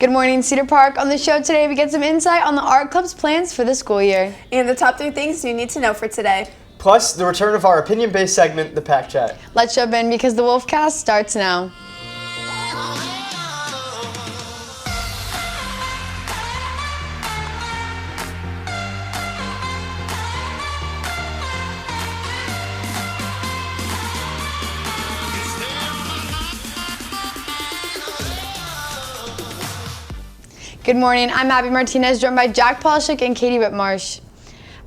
Good morning, Cedar Park. On the show today, we get some insight on the art club's plans for the school year. And the top 3 things you need to know for today. Plus, the return of our opinion-based segment, The Pack Chat. Let's jump in because the Wolfcast starts now. Good morning, I'm Abby Martinez, joined by Jack Polishuk and Katie Whitmarsh.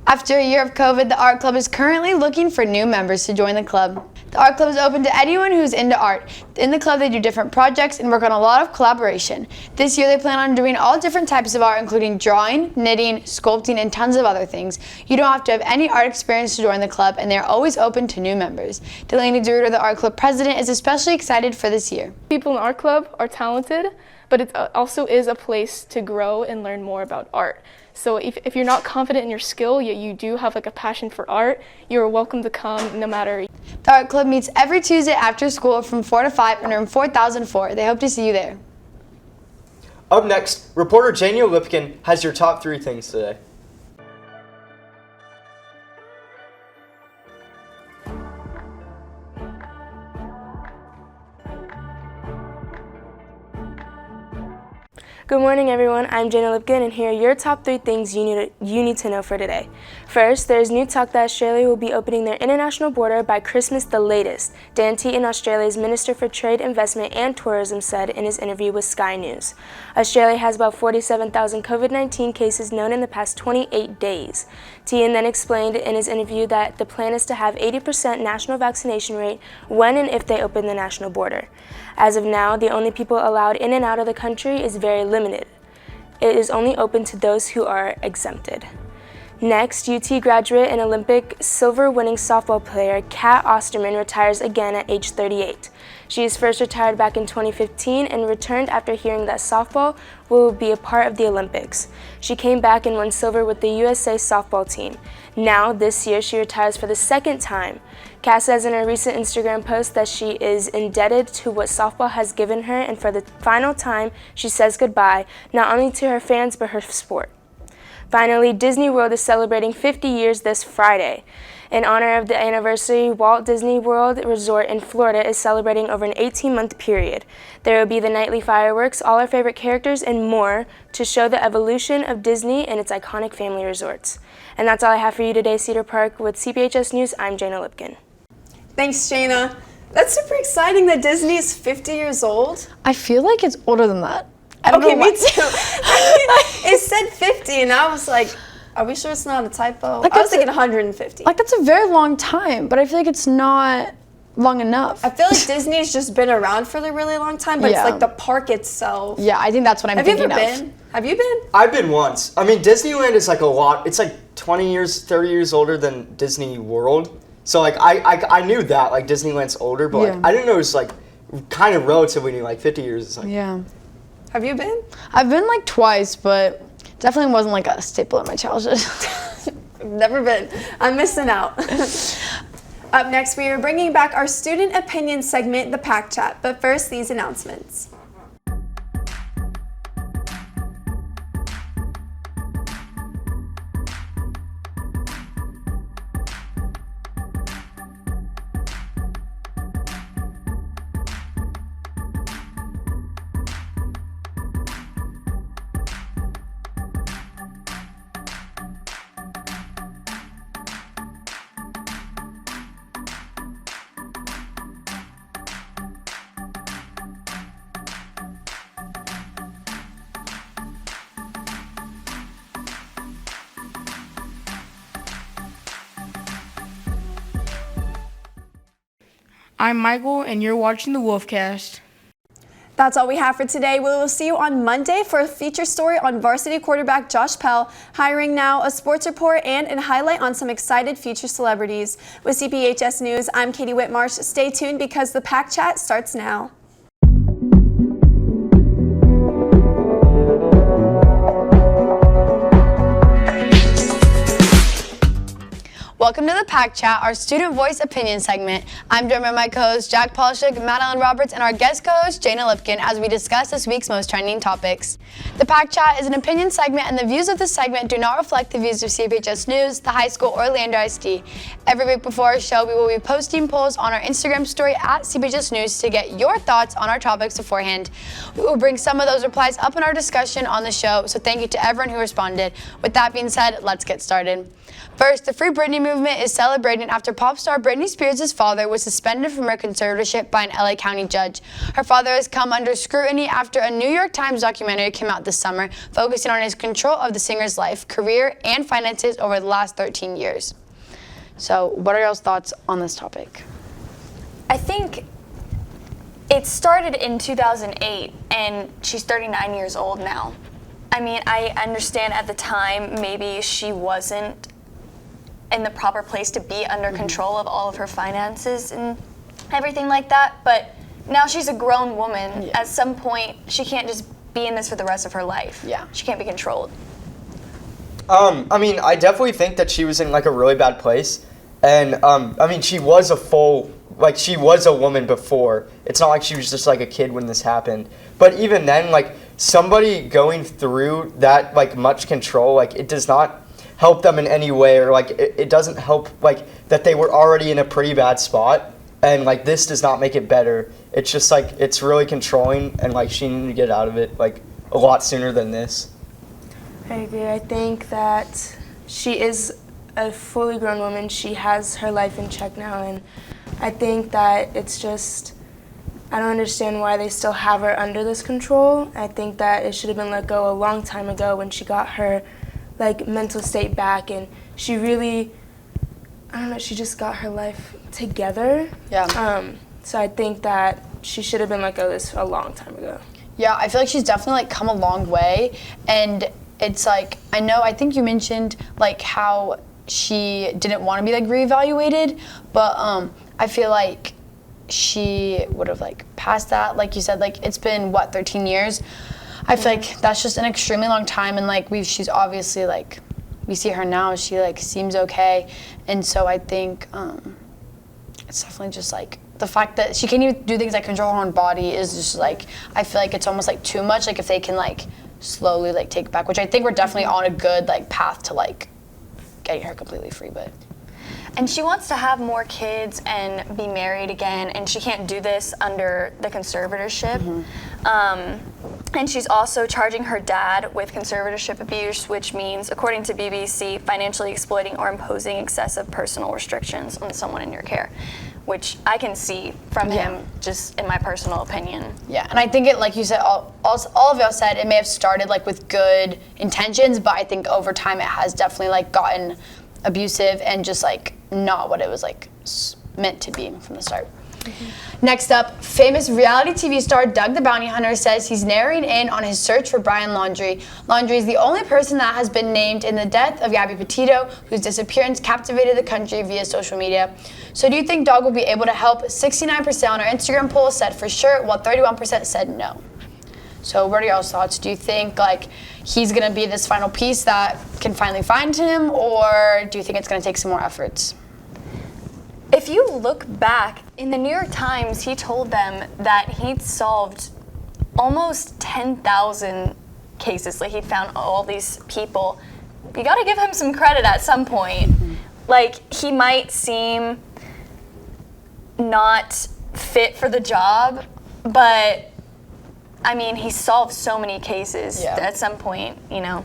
After a year of COVID, the art club is currently looking for new members to join the club. The art club is open to anyone who's into art. In the club, they do different projects and work on a lot of collaboration. This year, they plan on doing all different types of art, including drawing, knitting, sculpting, and tons of other things. You don't have to have any art experience to join the club, and they're always open to new members. Delaney Druder, the art club president, is especially excited for this year. People in the art club are talented, but it also is a place to grow and learn more about art. So if you're not confident in your skill, yet you do have like a passion for art, you're welcome to come no matter. The art club meets every Tuesday after school from 4 to 5 in room 4004. They hope to see you there. Up next, reporter Jania Lipkin has your top 3 things today. Good morning, everyone. I'm Jana Lipkin, and here are your top 3 things you need to know for today. First, there is new talk that Australia will be opening their international border by Christmas the latest, Dan Teaton, Australia's Minister for Trade, Investment and Tourism, said in his interview with Sky News. Australia has about 47,000 COVID-19 cases known in the past 28 days. Teaton then explained in his interview that the plan is to have 80% national vaccination rate when and if they open the national border. As of now, the only people allowed in and out of the country is very limited. It is only open to those who are exempted. Next, UT graduate and Olympic silver-winning softball player Kat Osterman retires again at age 38. She is first retired back in 2015 and returned after hearing that softball will be a part of the Olympics. She came back and won silver with the USA softball team. Now, this year, she retires for the 2nd time. Kat says in her recent Instagram post that she is indebted to what softball has given her, and for the final time, she says goodbye, not only to her fans, but her sport. Finally, Disney World is celebrating 50 years this Friday. In honor of the anniversary, Walt Disney World Resort in Florida is celebrating over an 18-month period. There will be the nightly fireworks, all our favorite characters, and more to show the evolution of Disney and its iconic family resorts. And that's all I have for you today, Cedar Park. With CPHS News, I'm Jana Lipkin. Thanks, Jana. That's super exciting that Disney is 50 years old. I feel like it's older than that. Okay, me too. It said 50, and I was like, are we sure it's not a typo? I was thinking 150. Like, that's a very long time, but I feel like it's not long enough. I feel like Disney's just been around for a really long time, but Yeah. it's like the park itself. Yeah, I think that's what I'm thinking of. Have you ever been? Have you been? I've been once. I mean, Disneyland is like a lot. It's like 20 years, 30 years older than Disney World. So like I knew that like Disneyland's older, but like I didn't know it was like kind of relatively new, like 50 years. It's like, Yeah. Have you been? I've been like twice, but definitely wasn't like a staple in my childhood. I've never been. I'm missing out. Up next, we are bringing back our student opinion segment, The Pack Chat. But first, these announcements. I'm Michael, and you're watching the Wolfcast. That's all we have for today. We will see you on Monday for a feature story on varsity quarterback Josh Pell, hiring now, a sports report, and a highlight on some excited future celebrities. With CPHS News, I'm Katie Whitmarsh. Stay tuned because the Pack Chat starts now. Welcome to the Pack Chat, our student voice opinion segment. I'm joined by my co-hosts Jack Polishuk, Madeline Roberts, and our guest co-host Jana Lipkin as we discuss this week's most trending topics. The Pack Chat is an opinion segment, and the views of this segment do not reflect the views of CPHS News, the high school, or Orlando ISD. Every week before our show, we will be posting polls on our Instagram story at CPHS News to get your thoughts on our topics beforehand. We will bring some of those replies up in our discussion on the show, so thank you to everyone who responded. With that being said, let's get started. First, the Free Britney movement is celebrating after pop star Britney Spears' father was suspended from her conservatorship by an LA County judge. Her father has come under scrutiny after a New York Times documentary came out this summer, focusing on his control of the singer's life, career, and finances over the last 13 years. So, what are y'all's thoughts on this topic? I think it started in 2008, and she's 39 years old now. I mean, I understand at the time maybe she wasn't in the proper place to be under control of all of her finances and everything like that, but now she's a grown woman. At some point, she can't just be in this for the rest of her life. Yeah. She can't be controlled. I mean, I definitely think that she was in like a really bad place, and I mean, she was she was a woman before. It's not like she was just like a kid when this happened. But even then, like somebody going through that like much control, like it does not help them in any way, or like it doesn't help like that they were already in a pretty bad spot, and like this does not make it better. It's just like it's really controlling, and like she needed to get out of it like a lot sooner than this. I agree. I think that she is a fully grown woman. She has her life in check now, and I think that it's just, I don't understand why they still have her under this control. I think that it should have been let go a long time ago when she got her like mental state back, and she really, I don't know, she just got her life together. Yeah. So I think that she should have been let go this a long time ago. Yeah, I feel like she's definitely like come a long way, and it's like, I think you mentioned like how she didn't want to be like reevaluated, but I feel like she would have like passed that, like you said, like it's been 13 years. I feel like that's just an extremely long time, and like she's obviously like, we see her now, she like seems okay, and so I think it's definitely just like the fact that she can't even do things like control her own body is just like, I feel like it's almost like too much. Like if they can like slowly like take it back, which I think we're definitely on a good like path to like getting her completely free, but. And she wants to have more kids and be married again, and she can't do this under the conservatorship. And she's also charging her dad with conservatorship abuse, which means, according to BBC, financially exploiting or imposing excessive personal restrictions on someone in your care, which I can see from him, just in my personal opinion. Yeah, and I think it, like you said, all of y'all said, it may have started like with good intentions, but I think over time it has definitely like gotten abusive and just like not what it was like meant to be from the start. Next up, famous reality TV star Doug the Bounty Hunter says he's narrowing in on his search for Brian Laundrie. Laundrie is the only person that has been named in the death of Gabby Petito, whose disappearance captivated the country via social media. So do you think Doug will be able to help? 69% on our Instagram poll said for sure, while 31% said no. So what are y'all's thoughts? Do you think like he's gonna be this final piece that can finally find him, or do you think it's gonna take some more efforts? If you look back, in the New York Times, he told them that he'd solved almost 10,000 cases. Like, he'd found all these people. You gotta give him some credit at some point. Like, he might seem not fit for the job, but, I mean, he solved so many cases at some point, you know?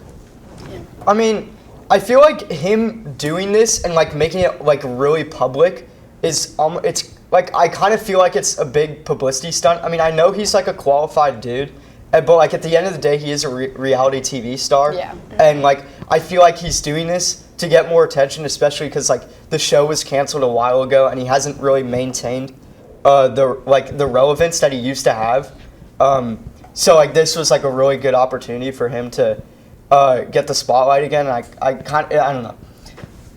I mean, I feel like him doing this and like making it like really public is it's like, I kind of feel like it's a big publicity stunt. I mean, I know he's like a qualified dude, but like at the end of the day, he is a reality TV star. Yeah. And like, I feel like he's doing this to get more attention, especially because like the show was canceled a while ago and he hasn't really maintained the relevance that he used to have. So like this was like a really good opportunity for him to get the spotlight again. And I don't know.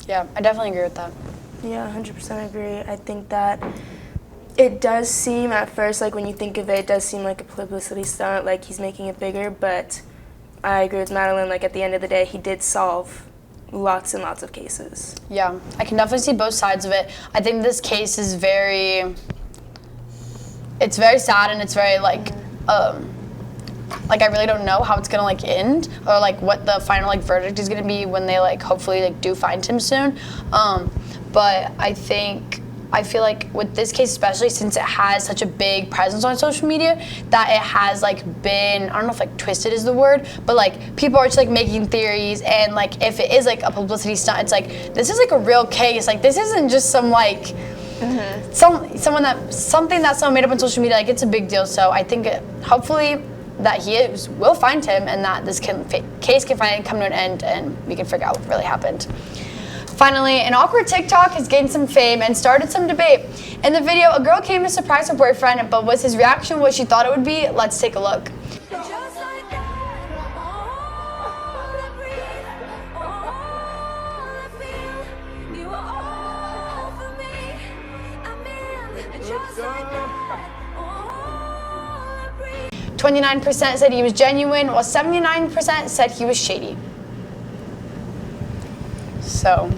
Yeah, I definitely agree with that. Yeah, 100% agree. I think that it does seem at first, like when you think of it, it does seem like a publicity stunt, like he's making it bigger, but I agree with Madeline, like at the end of the day, he did solve lots and lots of cases. Yeah, I can definitely see both sides of it. I think this case is it's very sad, and it's very like I really don't know how it's gonna like end, or like what the final like verdict is gonna be when they like hopefully like do find him soon. But I feel like with this case, especially since it has such a big presence on social media, that it has like been, I don't know if like twisted is the word, but like people are just like making theories, and like if it is like a publicity stunt, it's like this is like a real case. Like this isn't just some like something that someone made up on social media. Like it's a big deal. So I think hopefully that we'll find him, and that this case can finally come to an end, and we can figure out what really happened. Finally, an awkward TikTok has gained some fame and started some debate. In the video, a girl came to surprise her boyfriend, but was his reaction what she thought it would be? Let's take a look. Just like that. 29% said he was genuine, while 79% said he was shady. So,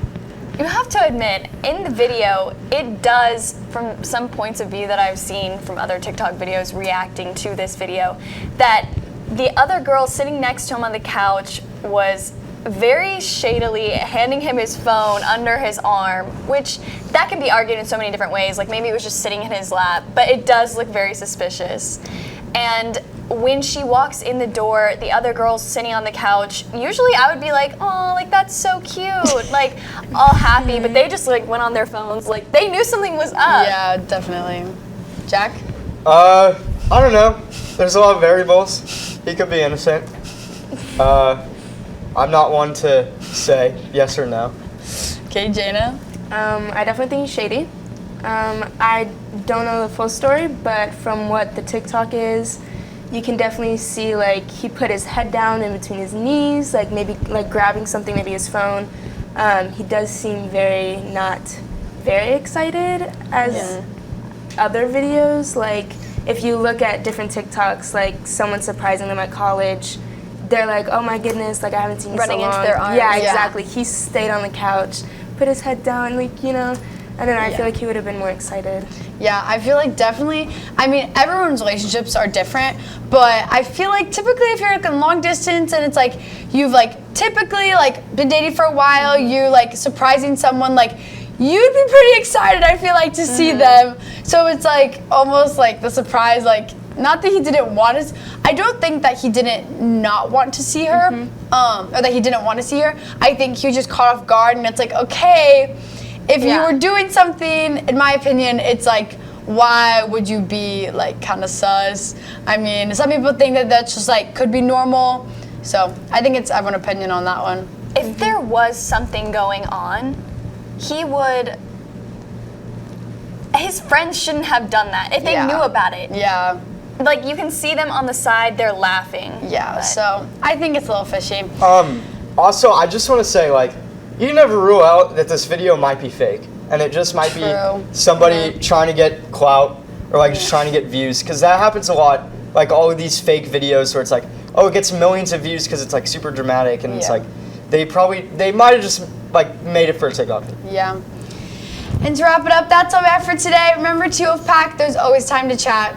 you have to admit, in the video, it does, from some points of view that I've seen from other TikTok videos reacting to this video, that the other girl sitting next to him on the couch was very shadily handing him his phone under his arm, which that can be argued in so many different ways. Like maybe it was just sitting in his lap, but it does look very suspicious. And when she walks in the door, the other girl's sitting on the couch. Usually I would be like, oh, like that's so cute, like all happy, but they just like went on their phones, like they knew something was up. yeah, definitely. Jack? I don't know. There's a lot of variables. He could be innocent. I'm not one to say yes or no. Okay, Jana? I definitely think he's shady. I don't know the full story, but from what the TikTok is, you can definitely see like he put his head down in between his knees, like maybe like grabbing something, maybe his phone. He does seem not very excited as other videos. Like if you look at different TikToks, like someone surprising them at college, they're like, oh my goodness, like I haven't seen you so long. Running into their arms. Yeah, exactly. He stayed on the couch, put his head down, like, you know, I don't know, I feel like he would have been more excited. Yeah, I feel like definitely, I mean, everyone's relationships are different, but I feel like typically if you're like in long distance and it's like, you've like typically like been dating for a while, you're like surprising someone, like you'd be pretty excited, I feel like, to see them. So it's like almost like the surprise, like not that he didn't want to, I don't think that he didn't not want to see her, or that he didn't want to see her. I think he was just caught off guard, and it's like, okay, if you were doing something, in my opinion, it's like, why would you be like kind of sus? I mean, some people think that that's just like could be normal. So I think it's everyone's opinion on that one. If there was something going on, his friends shouldn't have done that if they knew about it. Yeah. Like you can see them on the side, they're laughing. Yeah, so I think it's a little fishy. Also, I just want to say, like, you never rule out that this video might be fake, and it just might be somebody trying to get clout, or like just trying to get views, because that happens a lot. Like all of these fake videos where it's like, oh, it gets millions of views because it's like super dramatic, and it's like they might have just like made it for a TikTok. Yeah. And to wrap it up, that's all we have for today. Remember to Wolfpack, there's always time to chat.